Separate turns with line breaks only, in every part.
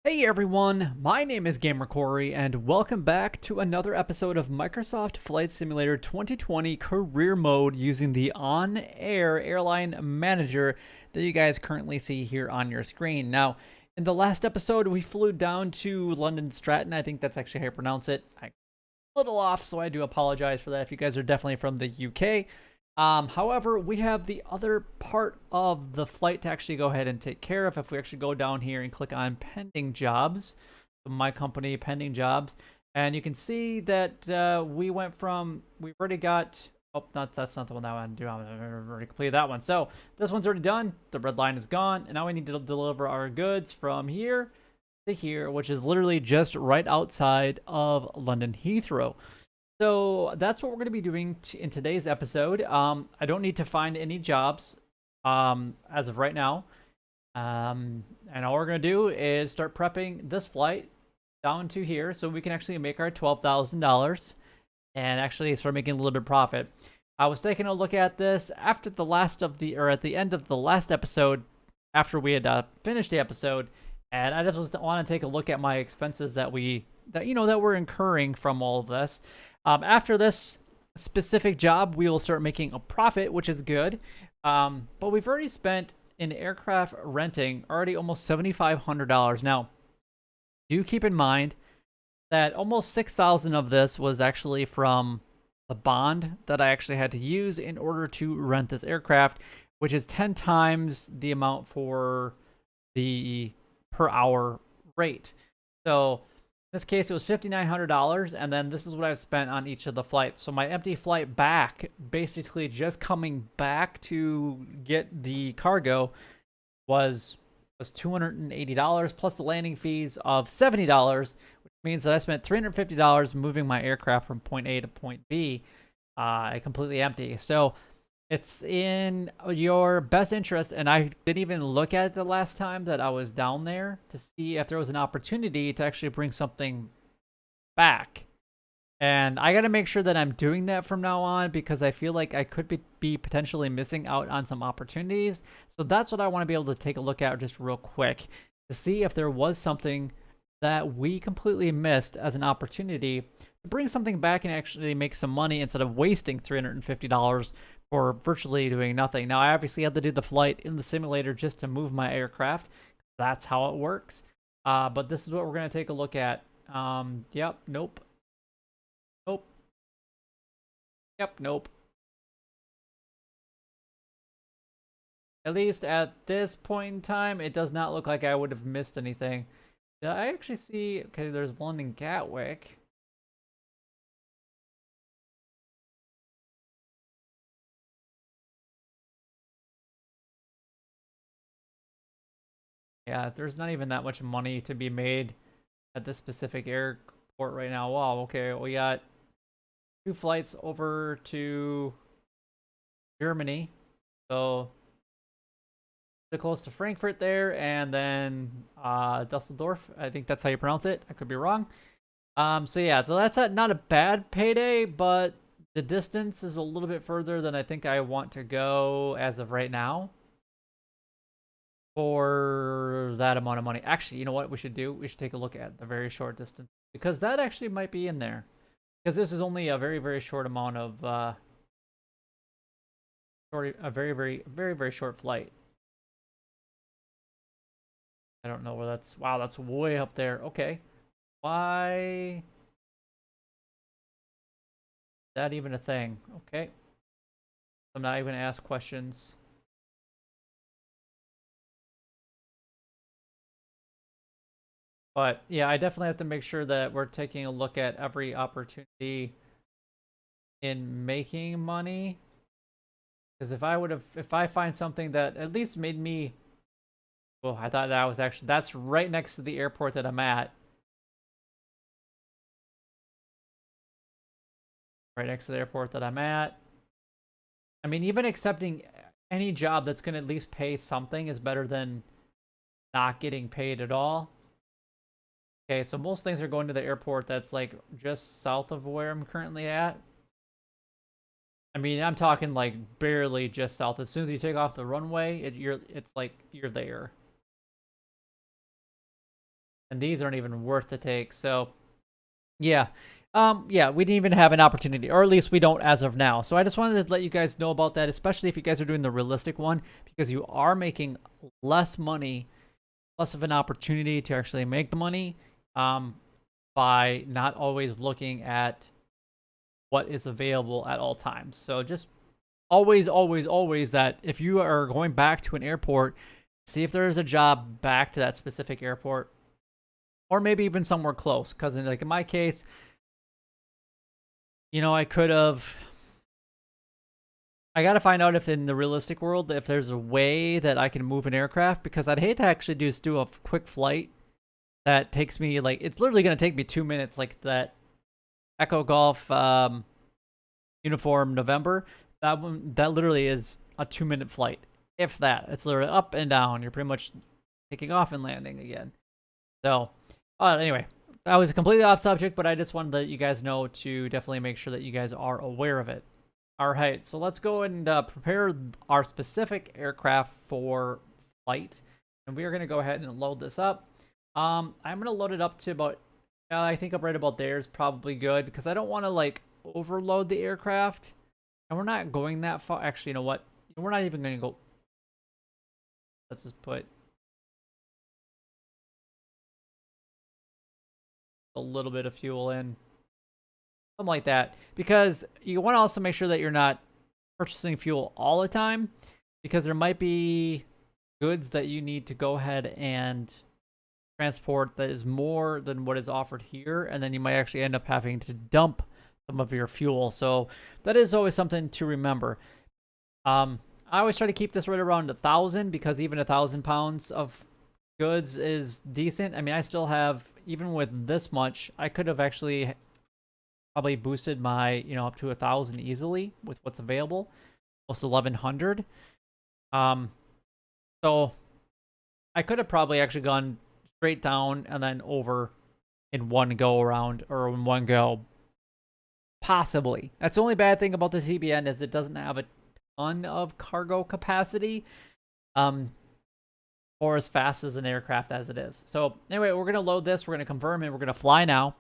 Hey everyone, my name is Gamer Corey, and welcome back to another episode of Microsoft Flight Simulator 2020 Career Mode using the OnAir Airline Manager that you guys currently see here on your screen. Now, in the last episode, we flew down to London Stratton. I think that's actually how you pronounce it. I'm a little off, so I do apologize for that if you guys are definitely from the UK. However, we have the other part of the flight to actually go ahead and take care of. If we actually go down here and click on pending jobs, so my company pending jobs, and you can see that we've already got, oh, that's not the one that I want to do. I've already completed that one. So this one's already done. The red line is gone. And now we need to deliver our goods from here to here, which is literally just right outside of London Heathrow. So that's what we're going to be doing in today's episode. I don't need to find any jobs as of right now. And all we're going to do is start prepping this flight down to here so we can actually make our $12,000 and actually start making a little bit of profit. I was taking a look at this after at the end of the last episode, after we had finished the episode, and I just want to take a look at my expenses that we're incurring from all of this. After this specific job, we will start making a profit, which is good. But we've already spent in aircraft renting already almost $7,500. Now, do keep in mind that almost 6,000 of this was actually from the bond that I actually had to use in order to rent this aircraft, which is 10 times the amount for the per hour rate. So in this case, it was $5,900, and then this is what I've spent on each of the flights. So my empty flight back, basically just coming back to get the cargo, was $280 plus the landing fees of $70, which means that I spent $350 moving my aircraft from point A to point B, completely empty. So it's in your best interest, and I didn't even look at it the last time that I was down there to see if there was an opportunity to actually bring something back. And I got to make sure that I'm doing that from now on because I feel like I could be potentially missing out on some opportunities. So that's what I want to be able to take a look at just real quick to see if there was something that we completely missed as an opportunity to bring something back and actually make some money instead of wasting $350 for virtually doing nothing. Now, I obviously had to do the flight in the simulator just to move my aircraft. That's how it works. But this is what we're going to take a look at. Yep, nope. Nope. Yep, nope. At least at this point in time, it does not look like I would have missed anything. Did I actually see... Okay, there's London Gatwick. Yeah, there's not even that much money to be made at this specific airport right now. Wow, okay, we got 2 flights over to Germany. So, they're close to Frankfurt there, and then Dusseldorf. I think that's how you pronounce it. I could be wrong. So yeah, so that's not a bad payday, but the distance is a little bit further than I think I want to go as of right now for that amount of money. Actually, you know what we should do? We should take a look at the very short distance because that actually might be in there. Because this is only a very, very short amount of a very, very, very, very short flight. I don't know where that's... Wow, that's way up there. Okay. Why... is that even a thing? Okay. I'm not even going to ask questions. But yeah, I definitely have to make sure that we're taking a look at every opportunity in making money. Because if I find something that at least made me... Well, I thought that was actually... That's right next to the airport that I'm at. Right next to the airport that I'm at. I mean, even accepting any job that's going to at least pay something is better than not getting paid at all. Okay, so most things are going to the airport that's like just south of where I'm currently at. I mean, I'm talking like barely just south. As soon as you take off the runway, it's like you're there. and these aren't even worth the take. So yeah. Yeah, we didn't even have an opportunity, or at least we don't as of now. So I just wanted to let you guys know about that, especially if you guys are doing the realistic one, because you are making less money, less of an opportunity to actually make the money, by not always looking at what is available at all times. So just always, always, always that if you are going back to an airport, see if there's a job back to that specific airport, or maybe even somewhere close. Because like in my case, you know, I got to find out if in the realistic world, if there's a way that I can move an aircraft, because I'd hate to actually just do a quick flight that takes me, like, it's literally going to take me 2 minutes, like that Echo Golf Uniform November. That literally is a 2-minute flight. If that. It's literally up and down. You're pretty much taking off and landing again. So, anyway, that was completely off subject, but I just wanted to let you guys know to definitely make sure that you guys are aware of it. All right, so let's go and prepare our specific aircraft for flight. And we are going to go ahead and load this up. I'm going to load it up to about, I think up right about there is probably good, because I don't want to, like, overload the aircraft. And we're not going that far. Actually, you know what? We're not even going to go. Let's just put a little bit of fuel in. Something like that. Because you want to also make sure that you're not purchasing fuel all the time, because there might be goods that you need to go ahead and transport that is more than what is offered here, and then you might actually end up having to dump some of your fuel. So that is always something to remember. I always try to keep this right around 1,000, because even 1,000 pounds of goods is decent. I mean, I still have, even with this much, I could have actually probably boosted my, you know, up to 1,000 easily with what's available, almost 1,100. So I could have probably actually gone straight down and then over in one go around, or in one go. Possibly. That's the only bad thing about the TBM, is it doesn't have a ton of cargo capacity, or as fast as an aircraft as it is. So anyway, we're going to load this, we're going to confirm, and we're going to fly now.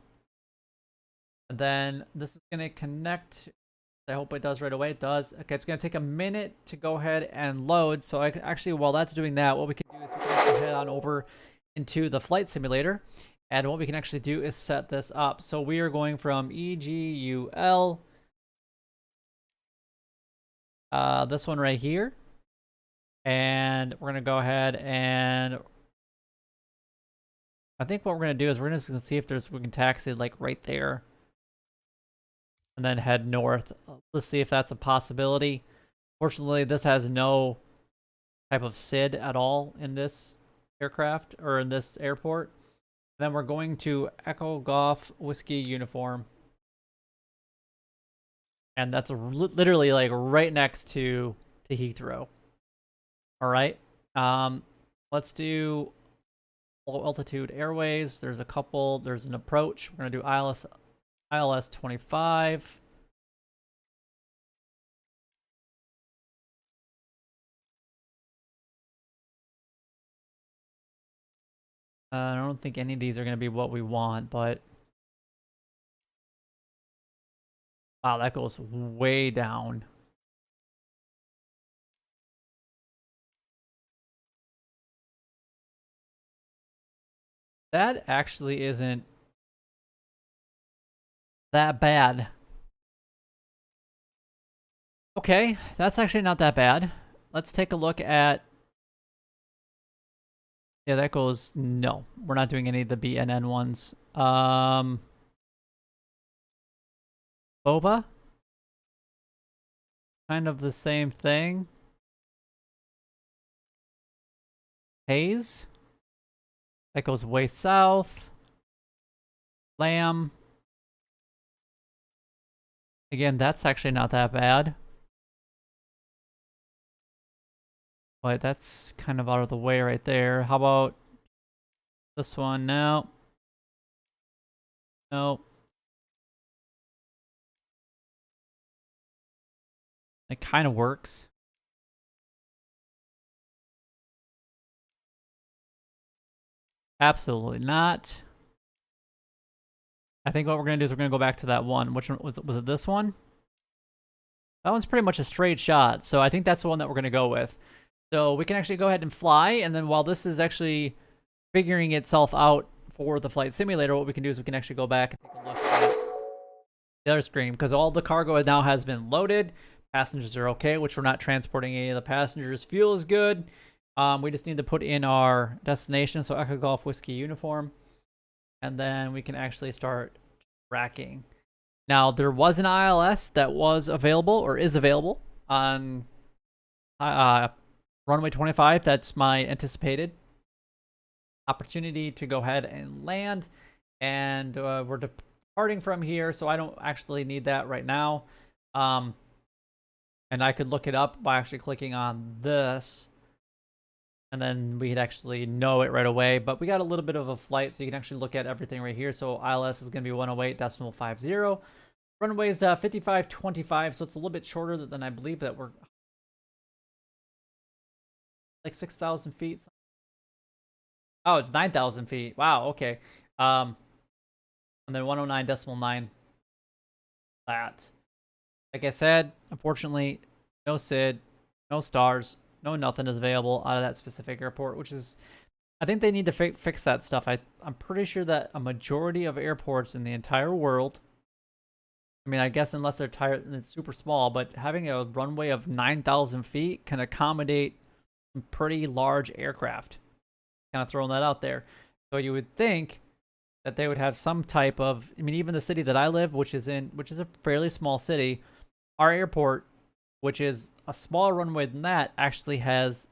And then this is going to connect. I hope it does right away. It does. Okay, it's going to take a minute to go ahead and load. So I can actually, while that's doing that, what we can do is we can actually head on over into the flight simulator. And what we can actually do is set this up. So we are going from EGUL, this one right here. And we're going to go ahead and I think what we're going to do is we're going to see if we can taxi like right there. And then head north. Let's see if that's a possibility. Fortunately, this has no type of SID at all in this aircraft, or in this airport. Then we're going to Echo Golf Whiskey Uniform. And that's literally like right next to Heathrow. All right. Let's do Altitude Airways. There's a couple. There's an approach. We're going to do ILS 25. I don't think any of these are going to be what we want, but wow, that goes way down. That actually isn't that bad. Okay, that's actually not that bad. Let's take a look at... Yeah, that goes... No, we're not doing any of the BNN ones. Bova? Kind of the same thing. Hayes? That goes way south. Lamb. Again, that's actually not that bad. But that's kind of out of the way right there. How about this one? No. No. It kind of works. Absolutely not. I think what we're going to do is we're going to go back to that one. Which one was it this one? That one's pretty much a straight shot, so I think that's the one that we're going to go with. So we can actually go ahead and fly, and then while this is actually figuring itself out for the flight simulator, what we can do is we can actually go back and take a look at the other screen, because all the cargo now has been loaded. Passengers are okay, which we're not transporting any of the passengers. Fuel is good. We just need to put in our destination, so Echo Golf Whiskey Uniform, and then we can actually start tracking. Now, there was an ILS that was available, or is available, on runway 25. That's my anticipated opportunity to go ahead and land. And we're departing from here, so I don't actually need that right now. And I could look it up by actually clicking on this. And then we'd actually know it right away. But we got a little bit of a flight, so you can actually look at everything right here. So ILS is going to be 108.50. Runway is 5525, so it's a little bit shorter than I believe that we're like 6,000 feet. Oh, it's 9,000 feet. Wow, okay. And then 109.9 that. Like I said, unfortunately, no SID, no stars, no nothing is available out of that specific airport, which is, I think they need to fix that stuff. I'm pretty sure that a majority of airports in the entire world, I mean, I guess unless they're tired and it's super small, but having a runway of 9,000 feet can accommodate some pretty large aircraft. Kind of throwing that out there. So you would think that they would have some type of, I mean, even the city that I live, which is a fairly small city, our airport, which is a smaller runway than that, actually has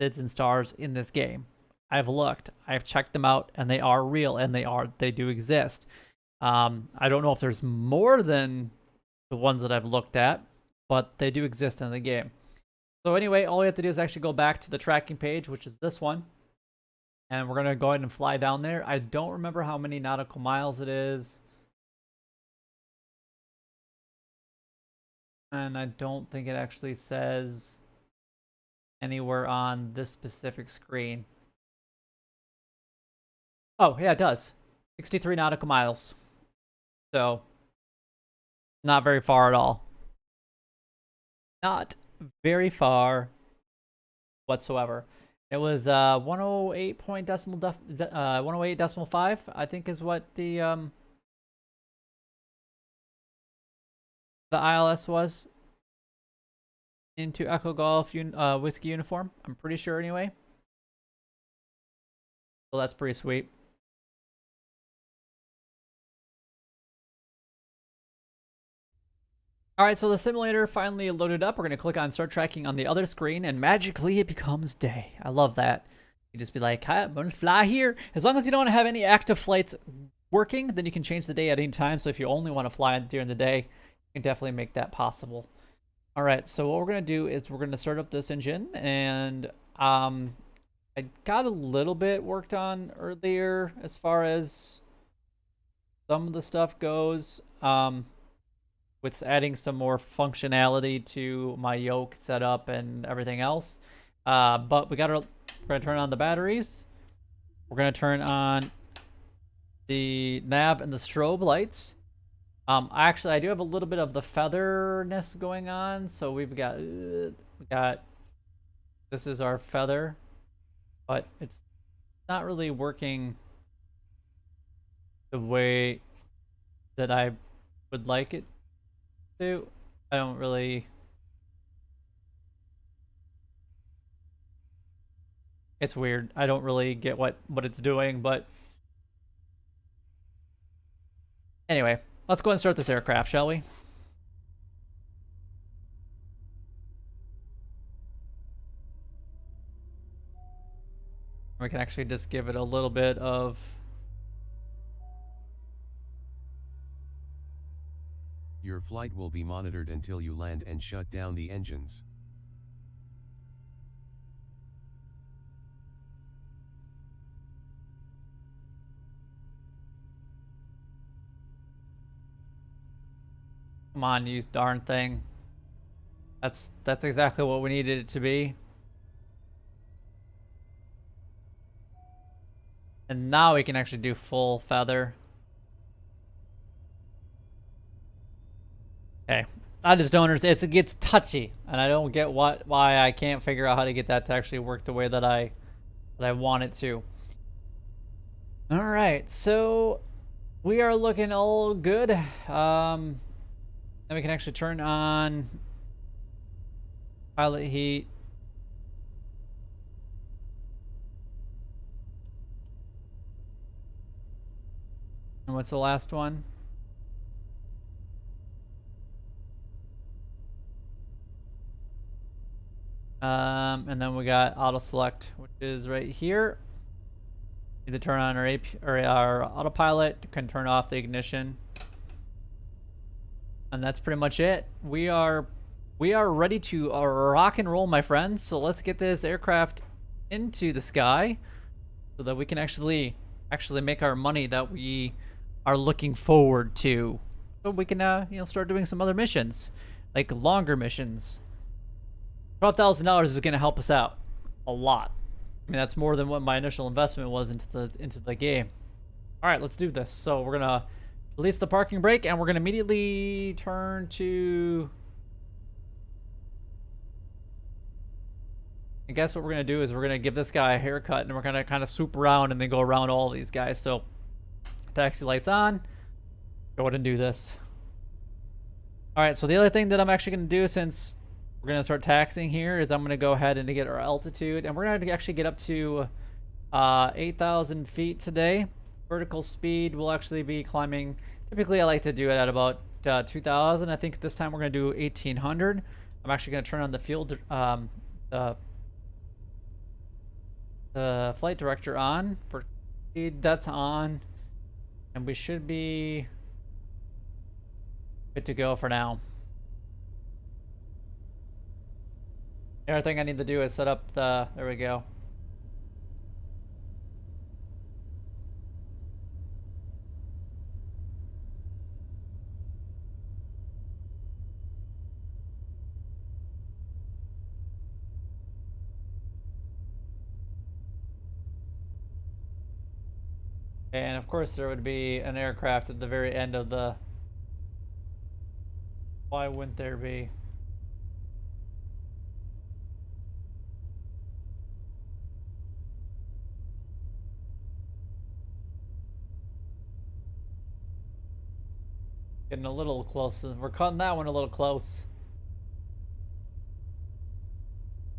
SIDs and stars in this game. I've looked, I've checked them out, and they are real, and they do exist. I don't know if there's more than the ones that I've looked at, but they do exist in the game. So anyway, all we have to do is actually go back to the tracking page, which is this one. And we're going to go ahead and fly down there. I don't remember how many nautical miles it is. And I don't think it actually says anywhere on this specific screen. Oh, yeah, it does. 63 nautical miles. So, not very far at all. Not very far whatsoever. It was 108.5, I think is what the ILS was into Echo Golf Whiskey Uniform. I'm pretty sure anyway. So that's pretty sweet. Alright, so the simulator finally loaded up. We're going to click on start tracking on the other screen, and magically it becomes day. I love that. You just be like, hi, I'm going to fly here. As long as you don't have any active flights working, then you can change the day at any time. So if you only want to fly during the day, you can definitely make that possible. Alright, so what we're going to do is we're going to start up this engine, and I got a little bit worked on earlier as far as some of the stuff goes. With adding some more functionality to my yoke setup and everything else. But we're gonna turn on the batteries. We're gonna turn on the nav and the strobe lights. Actually, I do have a little bit of the featherness going on. So we got this is our feather, but it's not really working the way that I would like it. I don't really. It's weird. I don't really get what it's doing, but anyway, let's go and start this aircraft, shall we? We can actually just give it a little bit of.
Your flight will be monitored until you land and shut down the engines.
Come on, you darn thing. That's exactly what we needed it to be. And now we can actually do full feather. Okay. I just don't understand. It gets touchy, and I don't get why I can't figure out how to get that to actually work the way that I want it to. All right, so we are looking all good. Then we can actually turn on pilot heat. And what's the last one? And then we got auto select, which is right here. Either turn on our autopilot, can turn off the ignition. And that's pretty much it. We are ready to rock and roll, my friends. So let's get this aircraft into the sky so that we can actually make our money that we are looking forward to. So we can start doing some other missions, like longer missions. $12,000 is going to help us out a lot. I mean, that's more than what my initial investment was into the game. All right, let's do this. So we're gonna release the parking brake, and we're gonna immediately turn to. I guess what we're gonna do is we're gonna give this guy a haircut, and we're gonna kind of swoop around and then go around all these guys. So, taxi lights on. Go ahead and do this. All right. So the other thing that I'm actually gonna do, since we're going to start taxiing here, is I'm going to go ahead and get our altitude. And we're going to actually get up to 8,000 feet today. Vertical speed will actually be climbing. Typically, I like to do it at about 2,000. I think this time we're going to do 1,800. I'm actually going to turn on the the flight director on. For speed, that's on. And we should be good to go for now. The other thing I need to do is set up the, there we go. And of course there would be an aircraft at the very end of the, why wouldn't there be? Getting a little close. We're cutting that one a little close.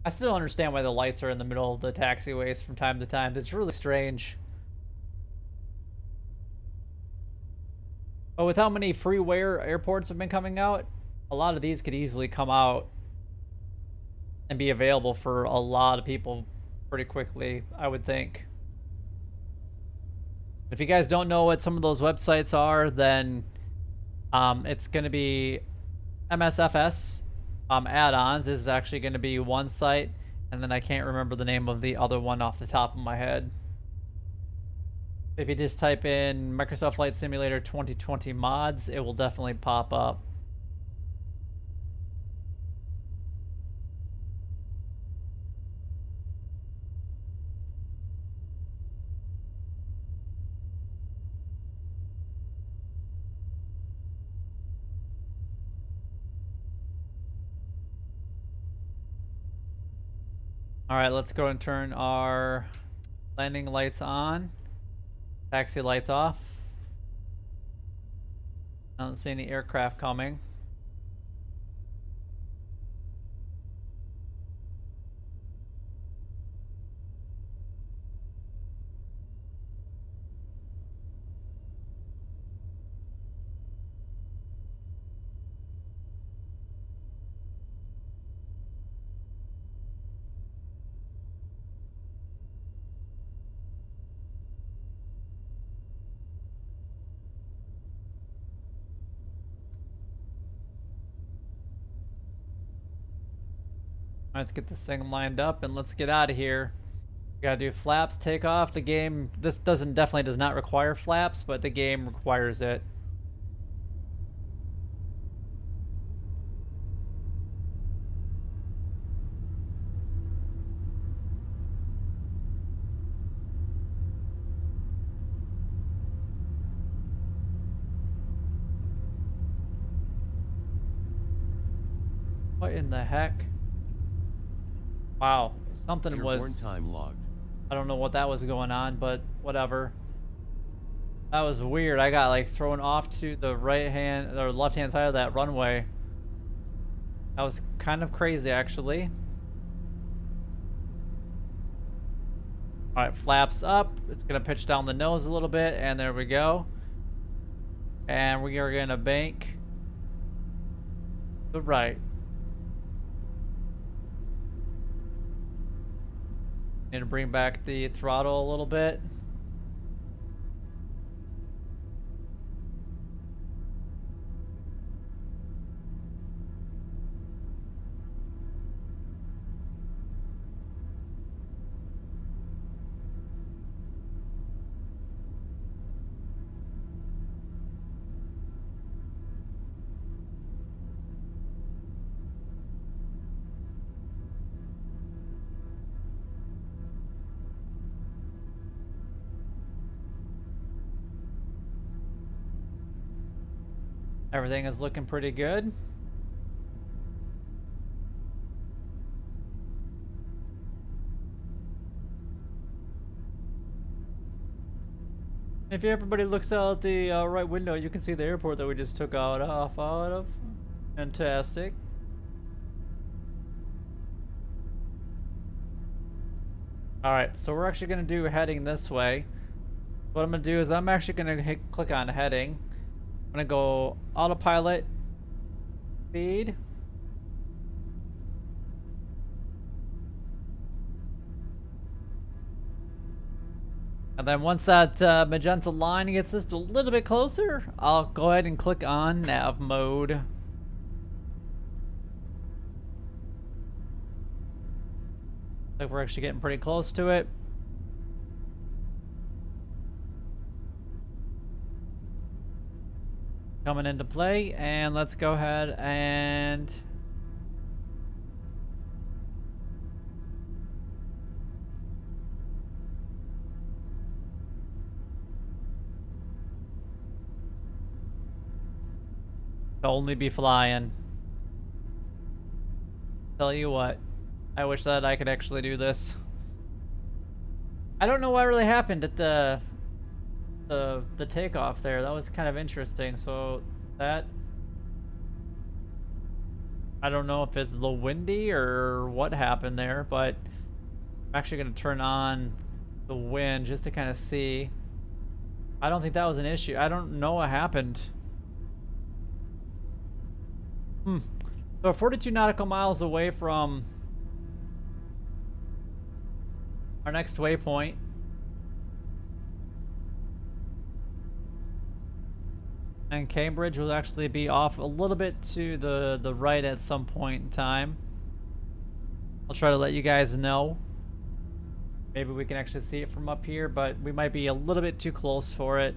I still don't understand why the lights are in the middle of the taxiways from time to time. It's really strange. But with how many freeware airports have been coming out, a lot of these could easily come out and be available for a lot of people pretty quickly, I would think. If you guys don't know what some of those websites are, then it's going to be MSFS add-ons is actually going to be one site, and then I can't remember the name of the other one off the top of my head. If you just type in Microsoft Flight Simulator 2020 mods, it will definitely pop up. All right, let's go and turn our landing lights on. Taxi lights off. I don't see any aircraft coming. Let's get this thing lined up and let's get out of here. We gotta do flaps, take off. The game, this definitely does not require flaps, but the game requires it. What in the heck? Wow, something
Airborne
was...
time logged.
I don't know what that was going on, but whatever. That was weird. I got like thrown off to the right hand or left hand side of that runway. That was kind of crazy, actually. All right, flaps up. It's gonna pitch down the nose a little bit, and there we go. And we are gonna bank the right. Need to bring back the throttle a little bit. Everything is looking pretty good. If everybody looks out the right window, you can see the airport that we just took off out of. Fantastic. Alright, so we're actually going to do heading this way. What I'm going to do is I'm actually going to click on heading. I'm going to go autopilot, speed. And then once that magenta line gets just a little bit closer, I'll go ahead and click on nav mode. Like we're actually getting pretty close to it. Coming into play, and let's go ahead and only be flying. Tell you what, I wish that I could actually do this. I don't know what really happened at the takeoff there. That was kind of interesting. So that, I don't know if it's a little windy or what happened there, but I'm actually going to turn on the wind just to kind of see. I don't think that was an issue. I don't know what happened. So 42 nautical miles away from our next waypoint. And Cambridge will actually be off a little bit to the right at some point in time. I'll try to let you guys know. Maybe we can actually see it from up here, but we might be a little bit too close for it.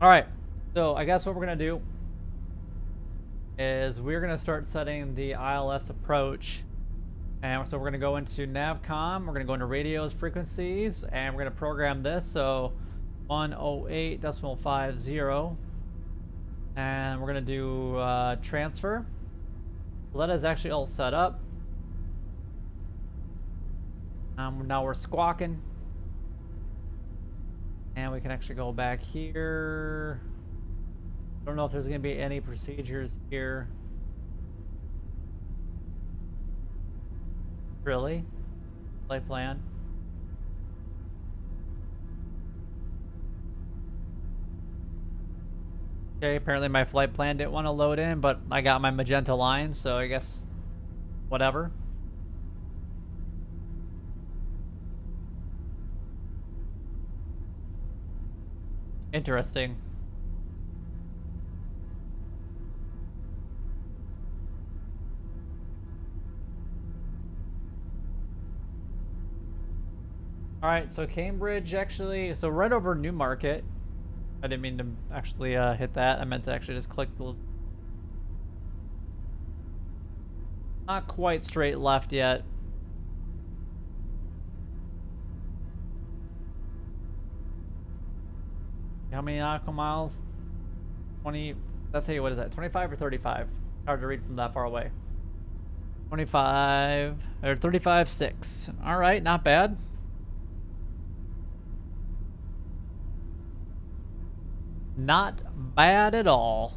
Alright, so I guess what we're going to do is we're going to start setting the ILS approach. And so we're going to go into Navcom, we're going to go into radios frequencies, and we're going to program this. So 108.50. And we're going to do transfer. So that is actually all set up. Now we're squawking. And we can actually go back here. I don't know if there's going to be any procedures here. Really? Flight plan? Okay, apparently my flight plan didn't want to load in, but I got my magenta line, so I guess whatever. Interesting. Alright, so Cambridge actually, so right over Newmarket. I didn't mean to actually hit that. I meant to actually just click the... Not quite straight left yet. many nautical miles? 20. Let's see, what is that? 25 or 35? Hard to read from that far away. 25 or 35.6. All right, not bad. Not bad at all.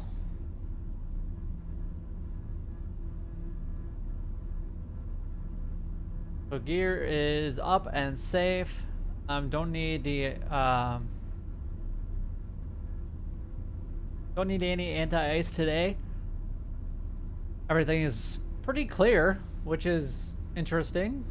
So gear is up and safe. Don't need the don't need any anti-ice today. Everything is pretty clear, which is interesting.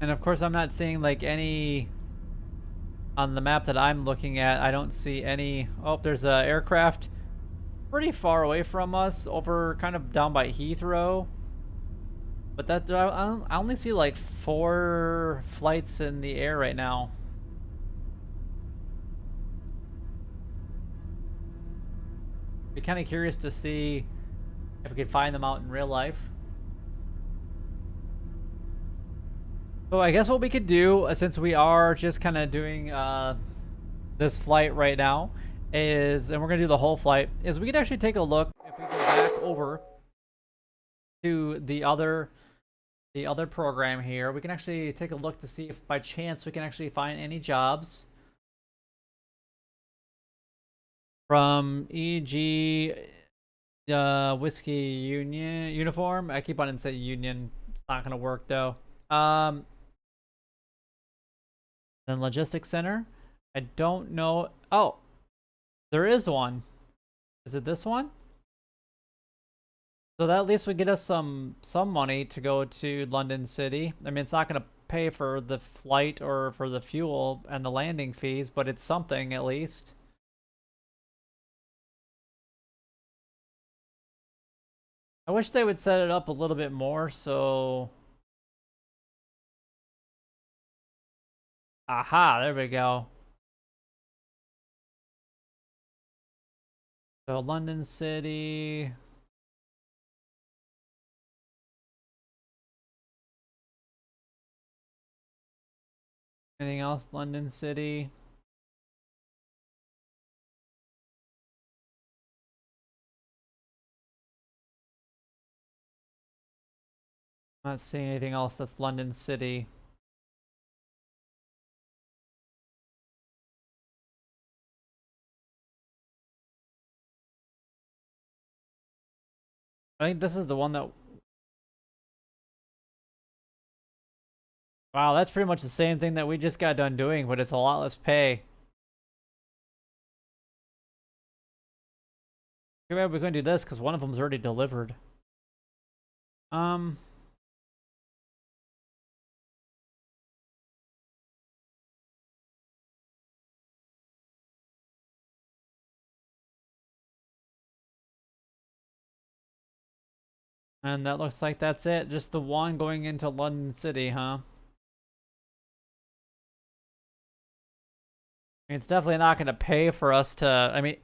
And of course, I'm not seeing like any on the map that I'm looking at. I don't see any. Oh, there's a aircraft pretty far away from us, over kind of down by Heathrow. But that I only see like 4 flights in the air right now. Be kind of curious to see if we could find them out in real life. So I guess what we could do, since we are just kind of doing this flight right now, is, and we're gonna do the whole flight, is we could actually take a look if we go back over to the other program here. We can actually take a look to see if by chance we can actually find any jobs from EG Whiskey Uniform. I keep on saying Union. It's not gonna work though. Then Logistics Center. I don't know. Oh, there is one. Is it this one? So that at least would get us some money to go to London City. I mean, it's not going to pay for the flight or for the fuel and the landing fees, but it's something at least. I wish they would set it up a little bit more so... Aha, there we go. So London City. Anything else? London City. Not seeing anything else that's London City. I think this is the one that... Wow, that's pretty much the same thing that we just got done doing, but it's a lot less pay. Too bad we're going to do this, because one of them's already delivered. And that looks like that's it. Just the one going into London City, huh? I mean, it's definitely not going to pay for us to... I mean,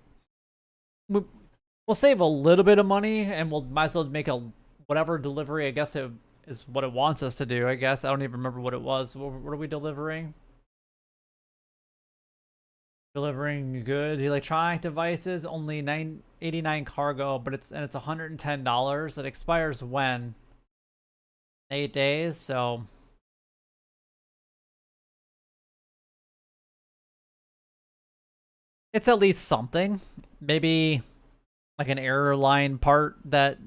we'll save a little bit of money, and we'll might as well make a whatever delivery. I guess it is what it wants us to do. I guess I don't even remember what it was. What are we delivering? Delivering good electronic devices. Only $89 cargo, but it's $110. It expires when? 8 days. So. It's at least something. Maybe like an airline part that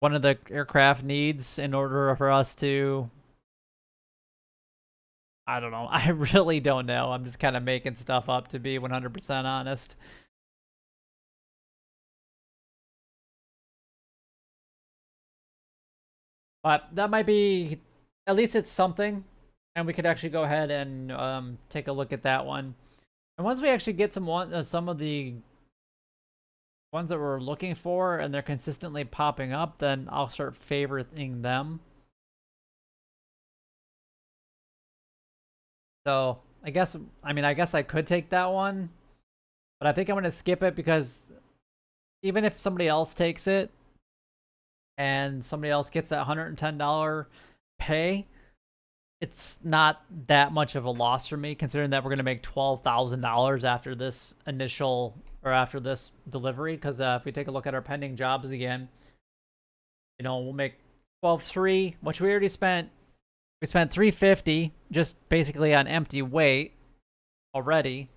one of the aircraft needs in order for us to... I don't know. I really don't know. I'm just kind of making stuff up, to be 100% honest. But that might be... At least it's something. And we could actually go ahead and take a look at that one. And once we actually get some of the ones that we're looking for and they're consistently popping up, then I'll start favoriting them. So I guess I could take that one, but I think I'm going to skip it, because even if somebody else takes it and somebody else gets that $110 pay, it's not that much of a loss for me, considering that we're going to make $12,000 after this initial, or after this delivery. Because if we take a look at our pending jobs again, you know, we'll make 12.3, which we already spent. We spent 350 just basically on empty weight already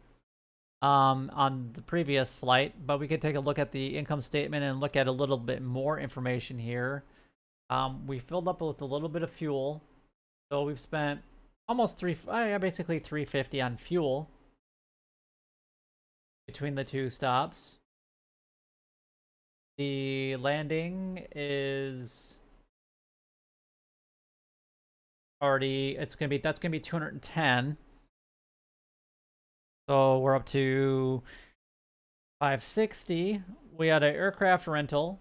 on the previous flight. But we could take a look at the income statement and look at a little bit more information here. We filled up with a little bit of fuel. So we've spent almost basically 350 on fuel between the two stops. The landing is already, that's gonna be 210. So we're up to 560. We had an aircraft rental.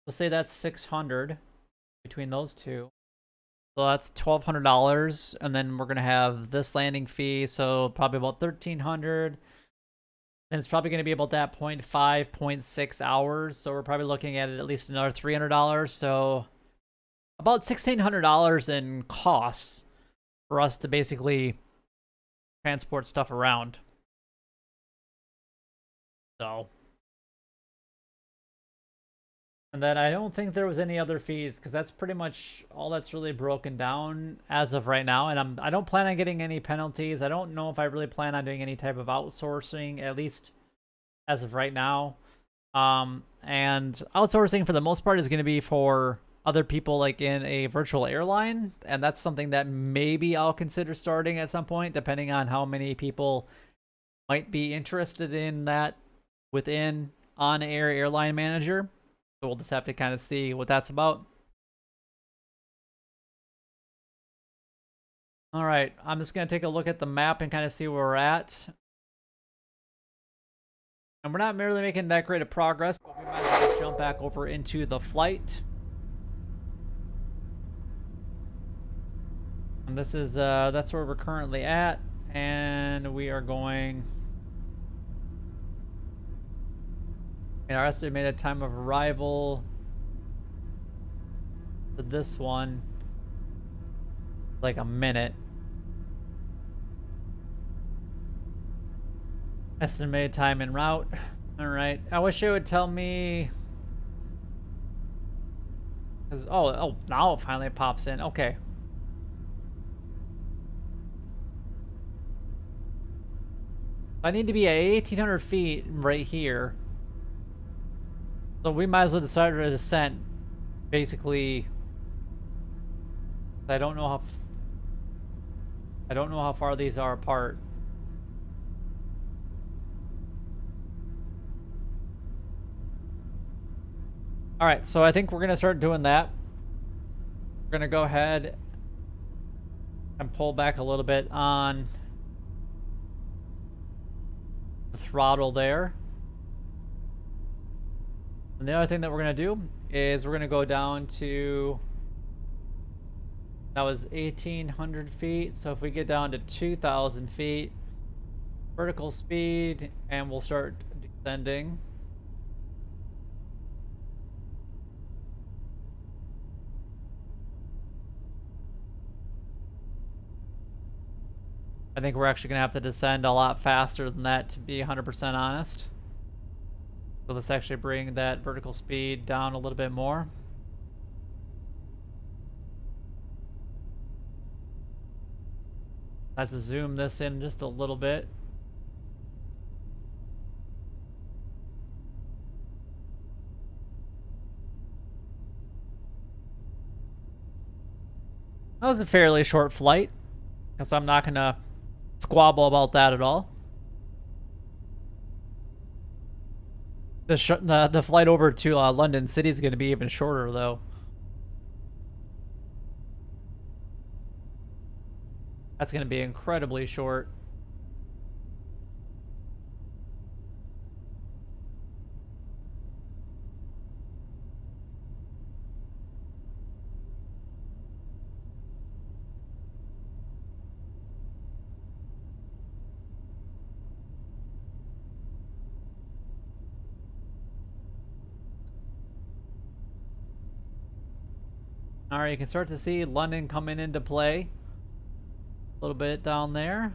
Let's say that's 600 between those two. So that's $1,200, and then we're gonna have this landing fee, so probably about 1,300. And it's probably gonna be about that 0.5, 0.6 hours. So we're probably looking at it at least another $300. So about $1,600 in costs for us to basically transport stuff around. So. And then I don't think there was any other fees, because that's pretty much all that's really broken down as of right now. And I don't plan on getting any penalties. I don't know if I really plan on doing any type of outsourcing, at least as of right now. And outsourcing for the most part is going to be for other people, like in a virtual airline. And that's something that maybe I'll consider starting at some point, depending on how many people might be interested in that within OnAir Airline Manager. So we'll just have to kind of see what that's about. All right, I'm just going to take a look at the map and kind of see where we're at. And we're not merely making that great of progress, but we might as well just jump back over into the flight. And this is, that's where we're currently at. And we are going... And our estimated time of arrival for this one, like a minute. Estimated time en route. All right. I wish it would tell me. Cause now it finally pops in. Okay. I need to be at 1,800 feet right here. So we might as well decide to descent, basically. I don't know how far these are apart. All right, so I think we're gonna start doing that. We're gonna go ahead and pull back a little bit on the throttle there. And the other thing that we're going to do is we're going to go down to, that was 1,800 feet. So if we get down to 2,000 feet, vertical speed, and we'll start descending. I think we're actually going to have to descend a lot faster than that, to be 100% honest. So let's actually bring that vertical speed down a little bit more. Let's zoom this in just a little bit. That was a fairly short flight, because I'm not going to squabble about that at all. The flight over to London City is going to be even shorter, though. That's going to be incredibly short. All right, you can start to see London coming into play a little bit down there.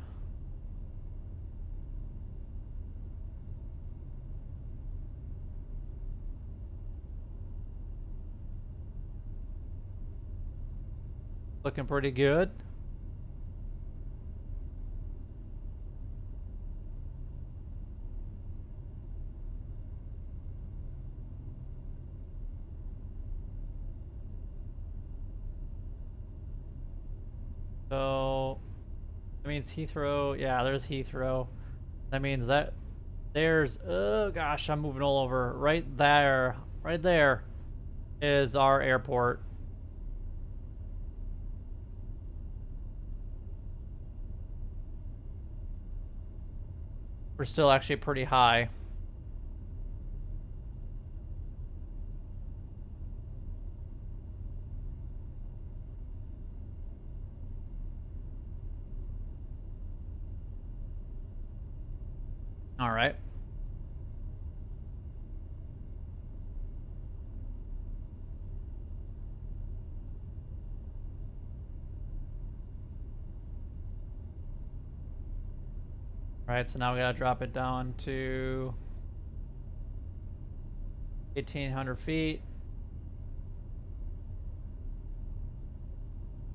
Looking pretty good. So that means Heathrow. Yeah, there's Heathrow. That means that there's, oh gosh, I'm moving all over. Right there is our airport. We're still actually pretty high. All right. All right, so now we gotta drop it down to 1,800 feet.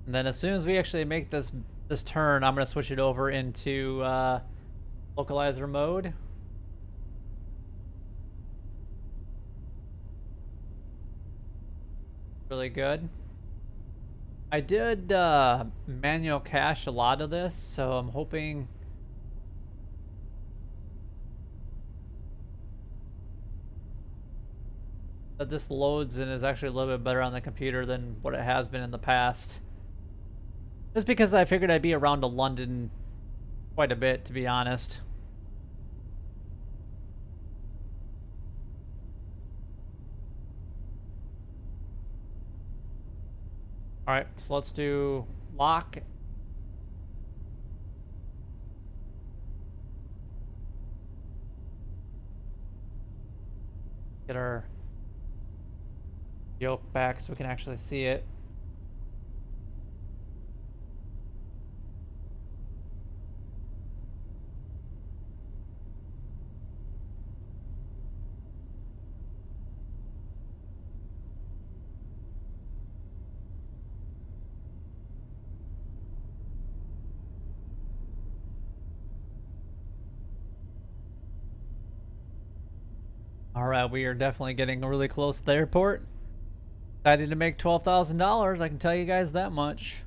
And then as soon as we actually make this turn, I'm gonna switch it over into localizer mode. Really good. I did manual cache a lot of this, so I'm hoping that this loads and is actually a little bit better on the computer than what it has been in the past. Just because I figured I'd be around to London quite a bit, to be honest. Alright, so let's do lock. Get our yoke back so we can actually see it. Alright, we are definitely getting really close to the airport. Excited to make $12,000, I can tell you guys that much.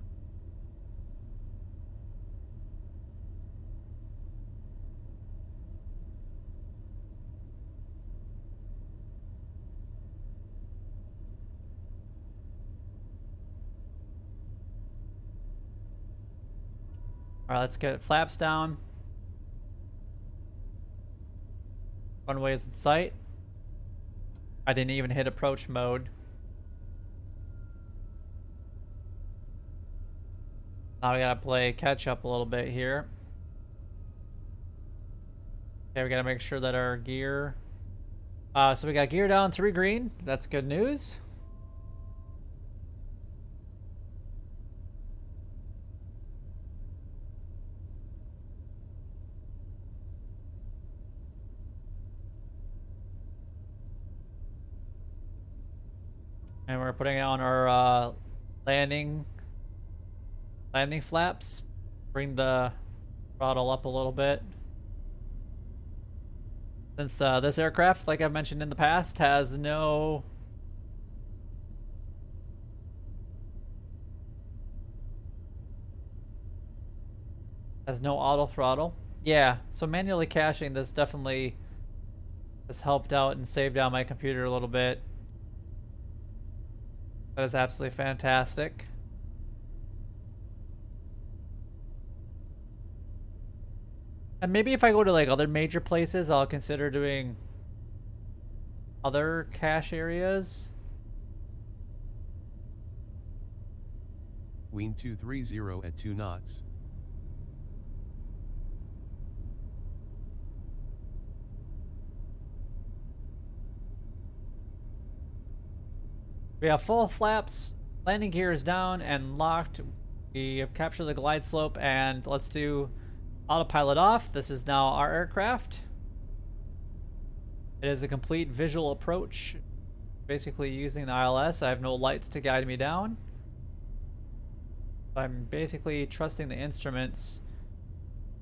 Alright, let's get flaps down. Runway is in sight. I didn't even hit approach mode. Now we gotta play catch up a little bit here. Okay, we gotta make sure that our gear... so we got gear down 3 green. That's good news. And we're putting on our landing flaps. Bring the throttle up a little bit. Since this aircraft, like I've mentioned in the past, has no auto throttle. Yeah, so manually caching this definitely has helped out and saved down my computer a little bit. That is absolutely fantastic. And maybe if I go to like other major places, I'll consider doing other cache areas.
Wind 230 at 2 knots.
We have full flaps Landing gear is down and locked. We have captured the glide slope, and let's do autopilot off. This is now our aircraft. It is a complete visual approach. Basically using the ILS. I have no lights to guide me down. I'm basically trusting the instruments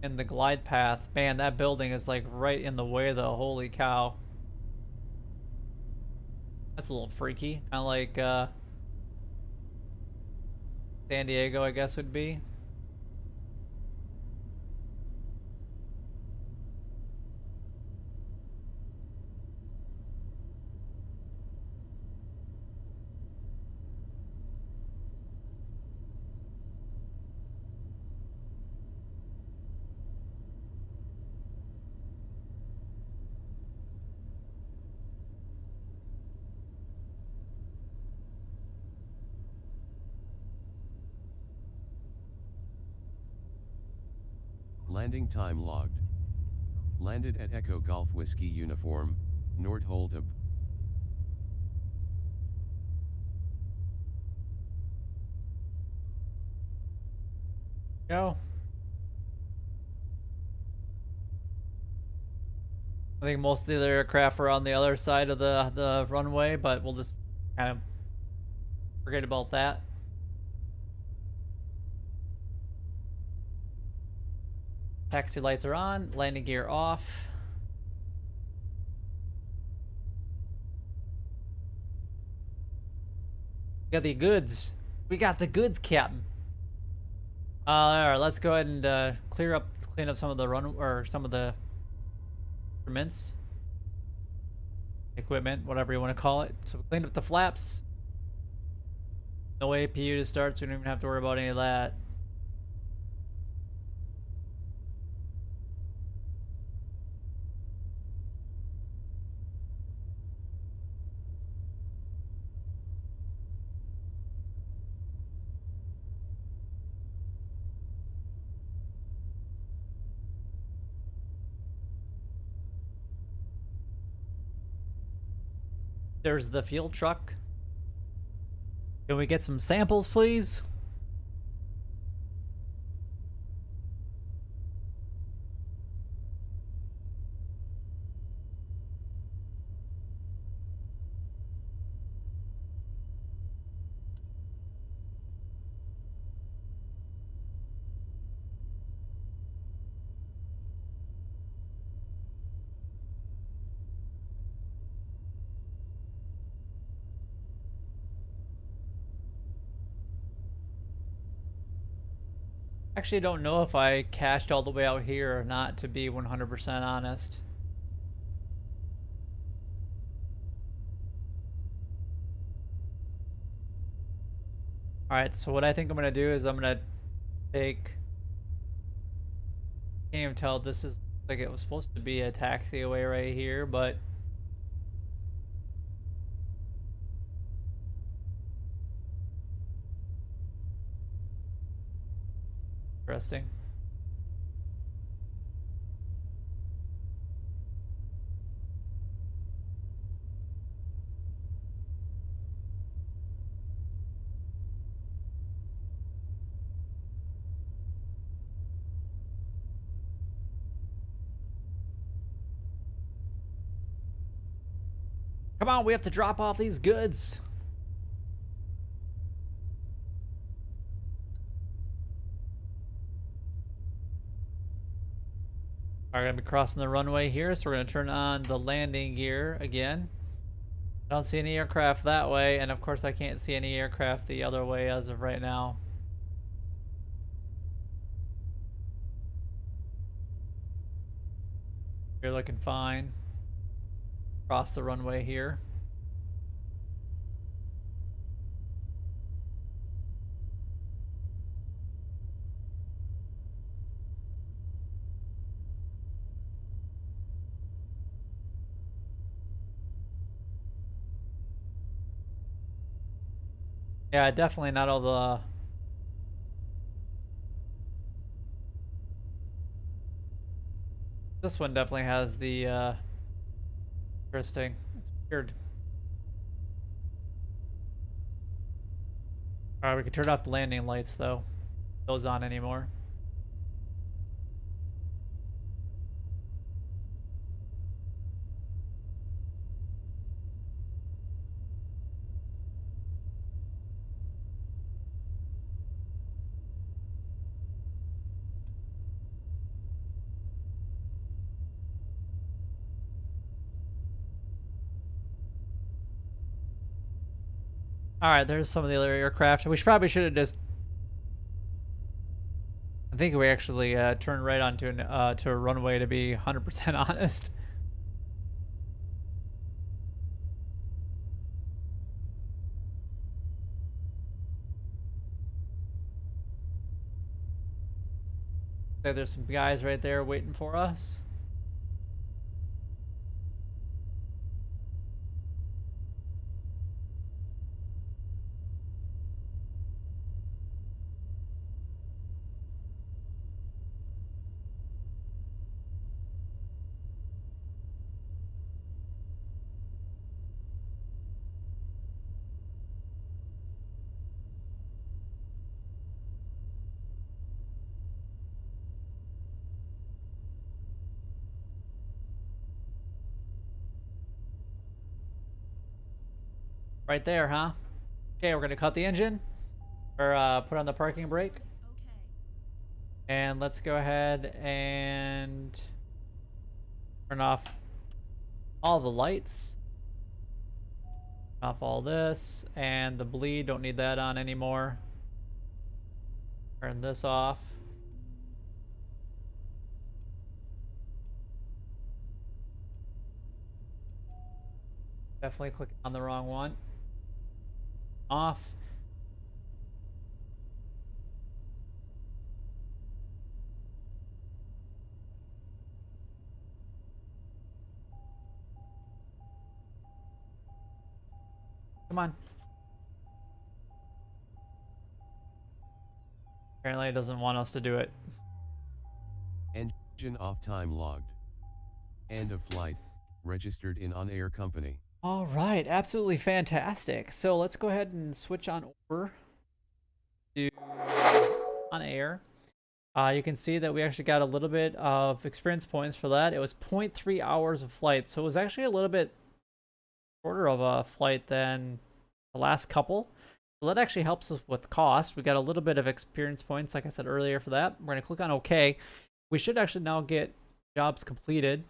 in the glide path. Man, that building is like right in the way though. Holy cow. That's a little freaky. Kind of like San Diego, I guess, would be.
Landing time logged. Landed at Echo Golf Whiskey Uniform, Nordholteb.
Go. I think most of the other aircraft are on the other side of the runway, but we'll just kind of forget about that. Taxi lights are on, landing gear off. We got the goods. We got the goods, Captain. Alright, let's go ahead and clean up some of the some of the instruments, equipment, whatever you want to call it. So we cleaned up the flaps. No APU to start, so we don't even have to worry about any of that. There's the fuel truck. Can we get some samples, please? Actually, don't know if I cached all the way out here or not, to be 100% honest. Alright, so what I think I'm gonna do is I'm gonna take... Can't even tell, this is like it was supposed to be a taxiway right here, but... Interesting. Come on, we have to drop off these goods. We're gonna be crossing the runway here, so we're gonna turn on the landing gear again. I don't see any aircraft that way, and of course I can't see any aircraft the other way as of right now. You're looking fine. Cross the runway here. Yeah, definitely not all the... This one definitely has the, interesting. It's weird. All right, we can turn off the landing lights though. Those on anymore. All right, there's some of the other aircraft. We probably should have just. I think we actually turned right onto to a runway, to be 100% honest. There's some guys right there waiting for us. Right there, huh? Okay, we're gonna cut the engine, or put on the parking brake. Okay. And let's go ahead and turn off all the lights. Off all this, and the bleed, don't need that on anymore. Turn this off. Definitely clicking on the wrong one. Off. Come on. Apparently it doesn't want us to do it.
Engine off, time logged. End of flight, registered in OnAir company.
All right, absolutely fantastic. So let's go ahead and switch on over to OnAir. You can see that we actually got a little bit of experience points for that. It was 0.3 hours of flight, so it was actually a little bit shorter of a flight than the last couple. So that actually helps us with cost. We got a little bit of experience points, like I said earlier, for that. We're going to click on OK. We should actually now get jobs completed.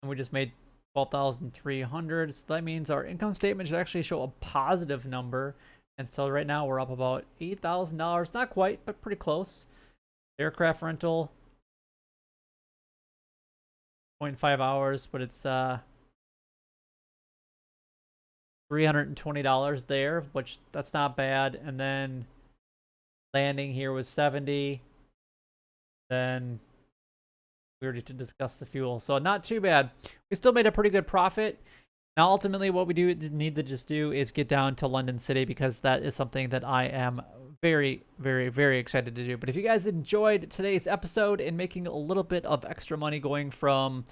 And we just made 12,300. So that means our income statement should actually show a positive number. And so right now we're up about $8,000. Not quite, but pretty close. Aircraft rental, 0.5 hours, but it's $320 there, which that's not bad. And then landing here was 70. Then we already discussed the fuel, so not too bad. We still made a pretty good profit. Now ultimately what we do need to just do is get down to London City, because that is something that I am very, very, very excited to do. But if you guys enjoyed today's episode and making a little bit of extra money going from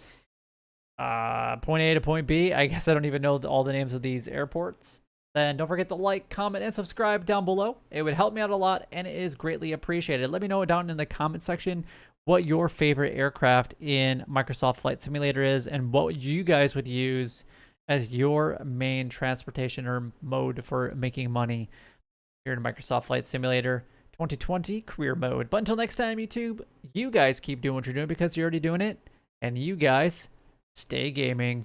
point A to point B, I guess I don't even know all the names of these airports, then don't forget to like, comment, and subscribe down below. It would help me out a lot, and it is greatly appreciated. Let me know down in the comment section what your favorite aircraft in Microsoft Flight Simulator is, and what you guys would use as your main transportation or mode for making money here in Microsoft Flight Simulator 2020 Career Mode. But until next time, YouTube, you guys keep doing what you're doing, because you're already doing it, and you guys stay gaming.